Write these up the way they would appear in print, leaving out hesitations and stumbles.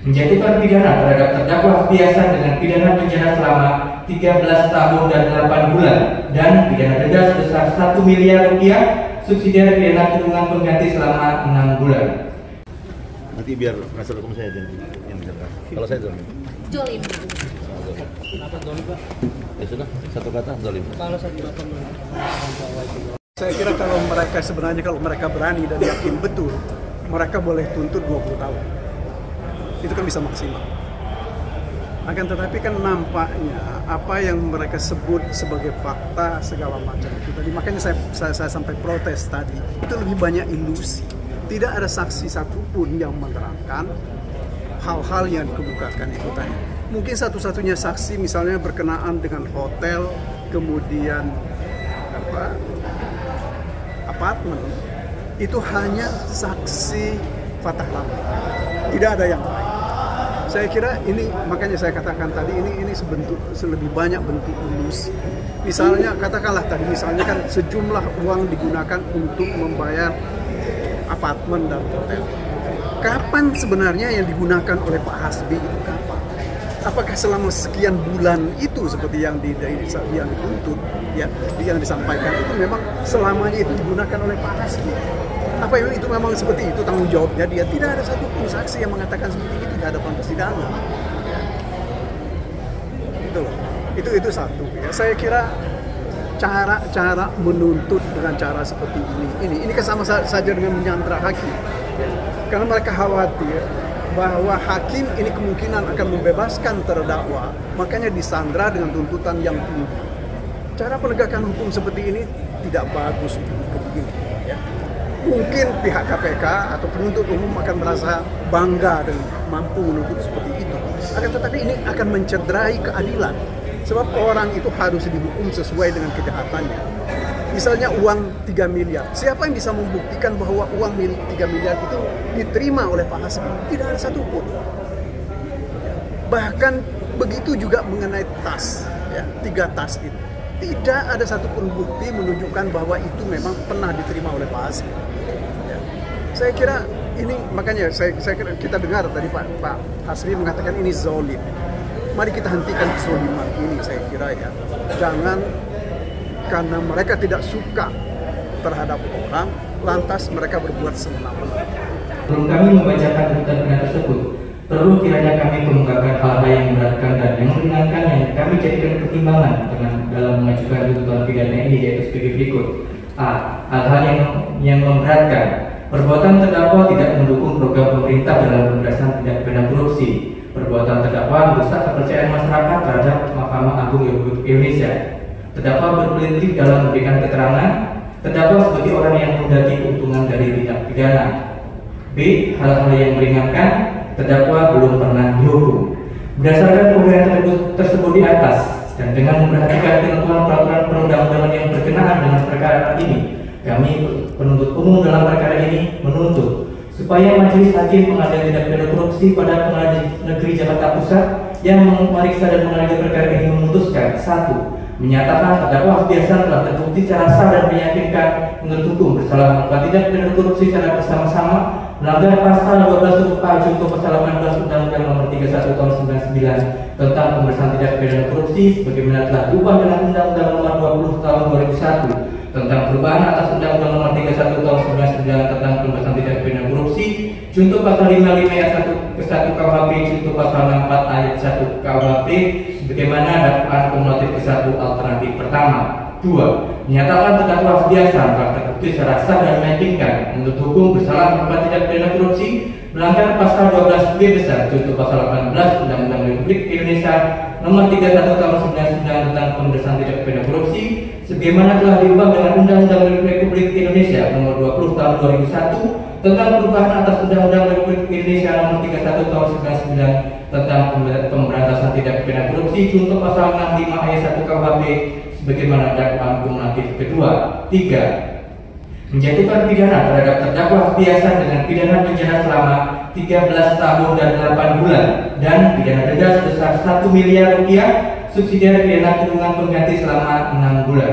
menjatuhkan pidana terhadap terdakwa Hasbiasan dengan pidana penjara selama 13 tahun dan 8 bulan dan pidana denda sebesar 1 miliar rupiah subsidiar pidana kurungan pengganti selama 6 bulan. Nanti biar penasihat hukum saya yang menjelaskan. Kalau saya zalim. Zolim. Kenapa zolim, Pak? Ya sudah, satu kata zalim. Kalau satu kata Saya kira kalau mereka berani dan yakin betul, mereka boleh tuntut 20 tahun. Itu kan bisa maksimal. Akan tetapi kan nampaknya apa yang mereka sebut sebagai fakta segala macam itu tadi, makanya saya sampai protes tadi, itu lebih banyak ilusi. Tidak ada saksi satupun yang menerangkan hal-hal yang dikemukakan itu tadi. Mungkin satu-satunya saksi misalnya berkenaan dengan hotel, kemudian apartemen, itu hanya saksi Fatah Lama. Tidak ada yang lain. Saya kira ini, makanya saya katakan tadi, ini lebih banyak bentuk ilusi. Misalnya katakanlah tadi, misalnya kan sejumlah uang digunakan untuk membayar apartemen dan hotel. Kapan sebenarnya yang digunakan oleh Pak Hasbi itu kapan? Apakah selama sekian bulan itu seperti yang dituntut, ya, yang disampaikan itu memang selamanya itu digunakan oleh Pak Hasbi? Apa itu memang seperti itu tanggung jawabnya dia? Tidak ada satupun saksi yang mengatakan seperti itu di hadapan persidangan. Ya. Itu loh. Itu satu. Ya. Saya kira cara menuntut dengan cara seperti ini kan sama saja dengan menyandra hakim. Ya. Karena mereka khawatir bahwa hakim ini kemungkinan akan membebaskan terdakwa, makanya disandra dengan tuntutan yang tinggi. Cara penegakan hukum seperti ini tidak bagus begini. Ya. Mungkin pihak KPK atau penuntut umum akan merasa bangga dan mampu menuntut seperti itu. Akan tetapi ini akan mencederai keadilan. Sebab orang itu harus dihukum sesuai dengan kejahatannya. Misalnya uang 3 miliar. Siapa yang bisa membuktikan bahwa uang 3 miliar itu diterima oleh Pak Hasbi? Tidak ada satupun. Bahkan begitu juga mengenai tas, ya, 3 tas itu. Tidak ada satupun bukti menunjukkan bahwa itu memang pernah diterima oleh Pak Hasbi. Ya. Saya kira ini, makanya saya kira kita dengar tadi Pak Hasbi mengatakan ini zolim. Mari kita hentikan kezoliman ini, saya kira ya. Jangan karena mereka tidak suka terhadap orang, lantas mereka berbuat semena-mena. Sebelum kami membacakan tuntutan pidana tersebut, perlu kiranya kami mengemukakan hal-hal yang memberatkan dan yang meringankan yang kami jadikan pertimbangan dalam mengajukan tuntutan pidana ini, yaitu sebagai berikut. A. Hal-hal yang memberatkan. Perbuatan terdakwa tidak mendukung program pemerintah dalam pemberantasan tindak pidana korupsi. Perbuatan terdakwa merusak kepercayaan masyarakat terhadap Mahkamah Agung Republik Indonesia. Terdakwa berpolitik dalam memberikan keterangan. Terdakwa sebagai orang yang menghendaki keuntungan dari tindak pidana. B. Hal-hal yang meringankan. Terdakwa belum pernah dihukum. Berdasarkan uraian tersebut di atas dan dengan memperhatikan ketentuan peraturan perundang-undangan yang berkenaan dengan perkara ini, kami penuntut umum dalam perkara ini menuntut supaya Majelis Hakim Pengadilan Tindak Pidana Korupsi pada Pengadilan Negeri Jakarta Pusat yang memeriksa dan mengadili perkara ini memutuskan: 1. Menyatakan terdakwa Hasbiasan telah terbukti secara sah dan meyakinkan menurut hukum bersalah melakukan tindak pidana korupsi secara bersama-sama melanggar pasal 12 huruf A junto pasal 18 Undang-Undang Nomor 31 Tahun 99 tentang pemberantasan tindak pidana korupsi sebagaimana telah diubah dengan Undang-Undang Nomor 20 Tahun 2001 tentang perubahan atas Undang-Undang Nomor 31 Tahun 99 tentang pemberantasan tindak pidana korupsi junto pasal 55 ayat 1 ke 1 KUHP junto pasal 64 ayat 1 KUHP sebagaimana dakwaan kumulatif ke-1 alternatif pertama. 2. Menyatakan terdakwa Hasbiasan telah terbukti secara sah dan meyakinkan menurut hukum bersalah melakukan tindak pidana korupsi melanggar pasal 12 B besar junto pasal 18 Undang-Undang Republik Indonesia Nomor 31 Tahun 99 tentang pemberantasan tindak pidana korupsi sebagaimana telah diubah dengan Undang-Undang Republik Indonesia Nomor 20 Tahun 2001 tentang perubahan atas Undang-Undang Republik Indonesia Nomor 31 Tahun 99 tentang pemberantasan tindak pidana korupsi junto pasal 65 ayat 1 KUHP sebagaimana dakwaan kumulatif kedua. 3. Menjatuhkan pidana terhadap terdakwa Hasbiasan dengan pidana penjara selama 13 tahun dan 8 bulan dan pidana denda sebesar 1 miliar rupiah subsidiar pidana kurungan pengganti selama 6 bulan.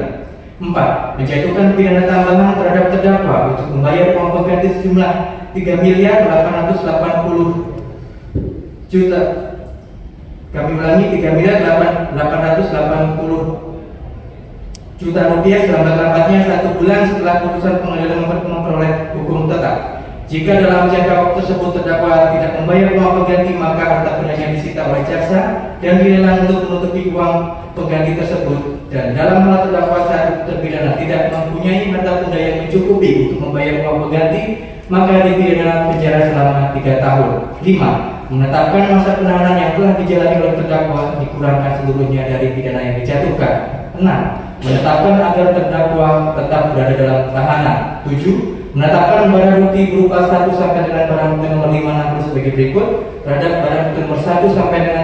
4. Menjatuhkan pidana tambahan terhadap terdakwa untuk membayar uang pengganti sejumlah 3.880.000 juta. Kami ulangi, 3.880 juta rupiah selambat-lambatnya 1 bulan setelah putusan pengadilan memperoleh hukum tetap. Jika dalam jangka waktu tersebut terdakwa tidak membayar uang pengganti, maka harta bendanya disita oleh jaksa dan dilelang untuk menutupi uang pengganti tersebut. Dan dalam hal terdakwa saat terpidana tidak mempunyai harta benda yang mencukupi untuk membayar uang pengganti, maka dipidana penjara selama 3 tahun. 5. Menetapkan masa penahanan yang telah dijalani oleh terdakwa dikurangkan seluruhnya dari pidana yang dijatuhkan. 6. Menetapkan agar terdakwa tetap berada dalam tahanan. 7. Menetapkan barang bukti berupa 1 sampai dengan barang bukti nomor 560 sebagai berikut terhadap barang bukti nomor 1 sampai dengan